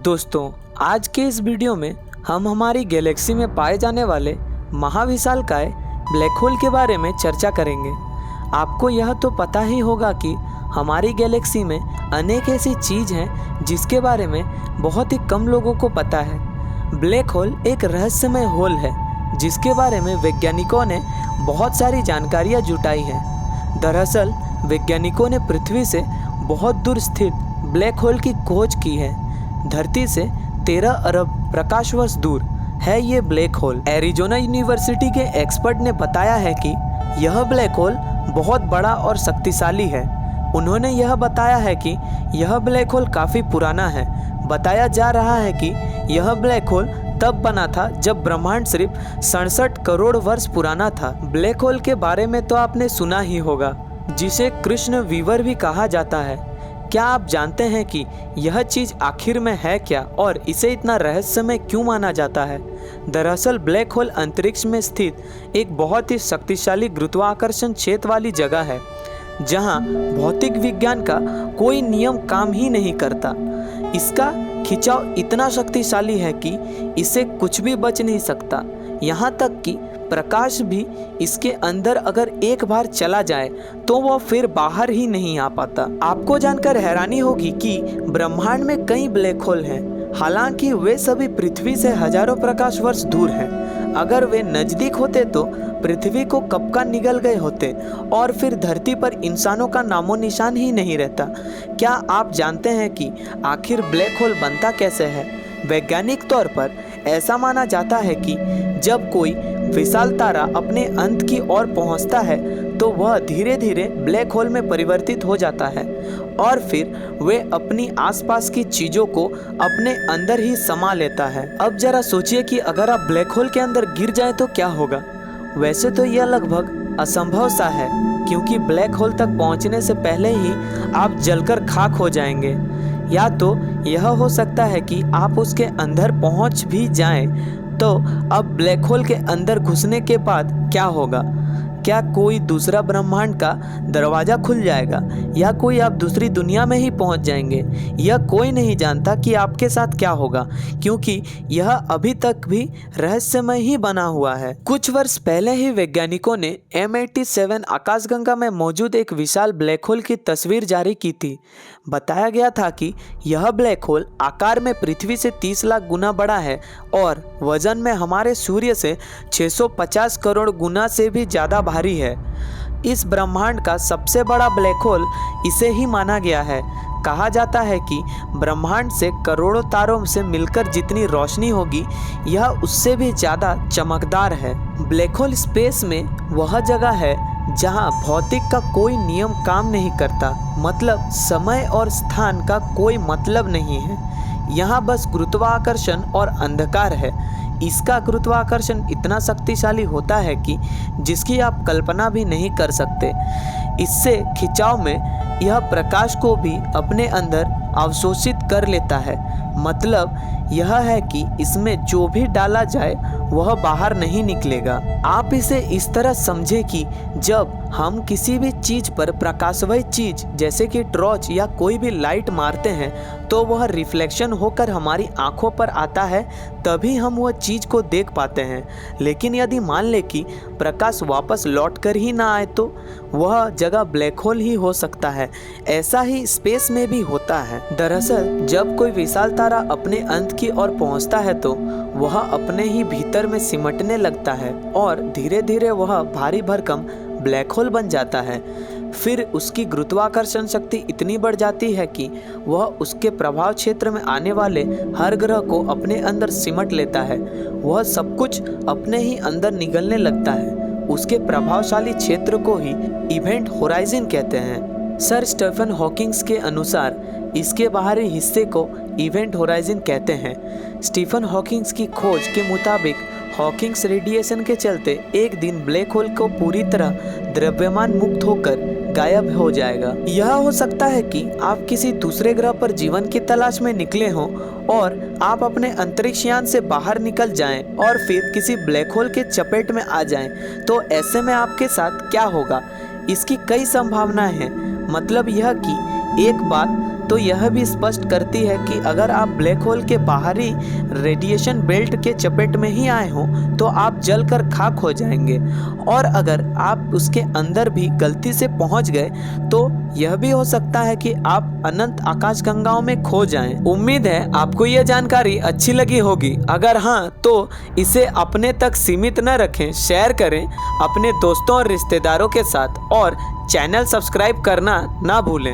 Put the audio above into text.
दोस्तों, आज के इस वीडियो में हम हमारी गैलेक्सी में पाए जाने वाले महाविशालकाय ब्लैक होल के बारे में चर्चा करेंगे। आपको यह तो पता ही होगा कि हमारी गैलेक्सी में अनेक ऐसी चीज़ हैं जिसके बारे में बहुत ही कम लोगों को पता है। ब्लैक होल एक रहस्यमय होल है जिसके बारे में वैज्ञानिकों ने बहुत सारी जानकारियाँ जुटाई हैं। दरअसल वैज्ञानिकों ने पृथ्वी से बहुत दूर स्थित ब्लैक होल की खोज की है। धरती से 13 अरब प्रकाश वर्ष दूर है ये ब्लैक होल। एरिजोना यूनिवर्सिटी के एक्सपर्ट ने बताया है कि यह ब्लैक होल बहुत बड़ा और शक्तिशाली है। उन्होंने यह बताया है कि यह ब्लैक होल काफ़ी पुराना है। बताया जा रहा है कि यह ब्लैक होल तब बना था जब ब्रह्मांड सिर्फ 67 करोड़ वर्ष पुराना था। ब्लैक होल के बारे में तो आपने सुना ही होगा, जिसे कृष्ण वीवर भी कहा जाता है। क्या आप जानते हैं कि यह चीज़ आखिर में है क्या और इसे इतना रहस्यमय क्यों माना जाता है? दरअसल ब्लैक होल अंतरिक्ष में स्थित एक बहुत ही शक्तिशाली गुरुत्वाकर्षण क्षेत्र वाली जगह है जहां भौतिक विज्ञान का कोई नियम काम ही नहीं करता। इसका खिंचाव इतना शक्तिशाली है कि इसे कुछ भी बच नहीं सकता। यहाँ तक कि प्रकाश भी इसके अंदर अगर एक बार चला जाए तो वह फिर बाहर ही नहीं आ पाता। आपको जानकर हैरानी होगी कि ब्रह्मांड में कई ब्लैक होल हैं, हालांकि वे सभी पृथ्वी से हजारों प्रकाश वर्ष दूर हैं। अगर वे नज़दीक होते तो पृथ्वी को कब का निगल गए होते और फिर धरती पर इंसानों का नामो निशान ही नहीं रहता। क्या आप जानते हैं कि आखिर ब्लैक होल बनता कैसे है? वैज्ञानिक तौर पर ऐसा माना जाता है कि जब कोई विशाल तारा अपने अंत की ओर पहुंचता है तो वह धीरे धीरे ब्लैक होल में परिवर्तित हो जाता है और फिर वे अपनी आसपास की चीज़ों को अपने अंदर ही समा लेता है। अब जरा सोचिए कि अगर आप ब्लैक होल के अंदर गिर जाए तो क्या होगा। वैसे तो यह लगभग असंभव सा है, क्योंकि ब्लैक होल तक पहुंचने से पहले ही आप जलकर खाक हो जाएंगे। या तो यह हो सकता है कि आप उसके अंदर पहुंच भी जाएं, तो अब ब्लैक होल के अंदर घुसने के बाद क्या होगा? क्या कोई दूसरा ब्रह्मांड का दरवाज़ा खुल जाएगा या कोई आप दूसरी दुनिया में ही पहुंच जाएंगे? यह कोई नहीं जानता कि आपके साथ क्या होगा, क्योंकि यह अभी तक भी रहस्यमय ही बना हुआ है। कुछ वर्ष पहले ही वैज्ञानिकों ने M87 आकाशगंगा में मौजूद एक विशाल ब्लैक होल की तस्वीर जारी की थी। बताया गया था कि यह ब्लैक होल आकार में पृथ्वी से 30 लाख गुना बड़ा है और वजन में हमारे सूर्य से 650 करोड़ गुना से भी ज़्यादा भारी है। इस ब्रह्मांड का सबसे बड़ा ब्लैक होल इसे ही माना गया है। कहा जाता है कि ब्रह्मांड से करोड़ों तारों से मिलकर जितनी रोशनी होगी, यह उससे भी ज़्यादा चमकदार है। ब्लैक होल स्पेस में वह जगह है जहां भौतिक का कोई नियम काम नहीं करता, मतलब समय और स्थान का कोई मतलब नहीं है। यहाँ बस गुरुत्वाकर्षण और अंधकार है। इसका गुरुत्वाकर्षण इतना शक्तिशाली होता है कि जिसकी आप कल्पना भी नहीं कर सकते। इससे खिंचाव में यह प्रकाश को भी अपने अंदर अवशोषित कर लेता है। मतलब यह है कि इसमें जो भी डाला जाए वह बाहर नहीं निकलेगा। आप इसे इस तरह समझें कि जब हम किसी भी चीज़ पर प्रकाशवय चीज़ जैसे कि टॉर्च या कोई भी लाइट मारते हैं तो वह रिफ्लेक्शन होकर हमारी आंखों पर आता है, तभी हम वह चीज़ को देख पाते हैं। लेकिन यदि मान लें कि प्रकाश वापस लौट कर ही ना आए तो वह जगह ब्लैक होल ही हो सकता है। ऐसा ही स्पेस में भी होता है। दरअसल जब कोई विशाल तारा अपने अंत की ओर पहुंचता है तो वह अपने ही भीतर में सिमटने लगता है और धीरे धीरे वह भारी भरकम ब्लैक होल बन जाता है। फिर उसकी गुरुत्वाकर्षण शक्ति इतनी बढ़ जाती है कि वह उसके प्रभाव क्षेत्र में आने वाले हर ग्रह को अपने अंदर सिमट लेता है। वह सब कुछ अपने ही अंदर निगलने लगता है। उसके प्रभावशाली क्षेत्र को ही इवेंट होराइजन कहते हैं। सर स्टीफन हॉकिंग्स के अनुसार इसके बाहरी हिस्से को इवेंट होराइजन कहते हैं। स्टीफन हॉकिंग्स की खोज के मुताबिक हॉकिंग्स रेडिएशन के चलते एक दिन ब्लैक होल को पूरी तरह द्रव्यमान मुक्त होकर गायब हो जाएगा। यह हो सकता है कि आप किसी दूसरे ग्रह पर जीवन की तलाश में निकले हों और आप अपने अंतरिक्ष यान से बाहर निकल जाएं और फिर किसी ब्लैक होल के चपेट में आ जाएं। तो ऐसे में आपके साथ क्या होगा? इसकी कई संभावनाएं हैं। मतलब यह कि एक बात तो यह भी स्पष्ट करती है कि अगर आप ब्लैक होल के बाहरी रेडिएशन बेल्ट के चपेट में ही आए हों तो आप जलकर खाक हो जाएंगे, और अगर आप उसके अंदर भी गलती से पहुंच गए तो यह भी हो सकता है कि आप अनंत आकाशगंगाओं में खो जाएं। उम्मीद है आपको यह जानकारी अच्छी लगी होगी। अगर हाँ तो इसे अपने तक सीमित न रखें, शेयर करें अपने दोस्तों और रिश्तेदारों के साथ, और चैनल सब्सक्राइब करना ना भूलें।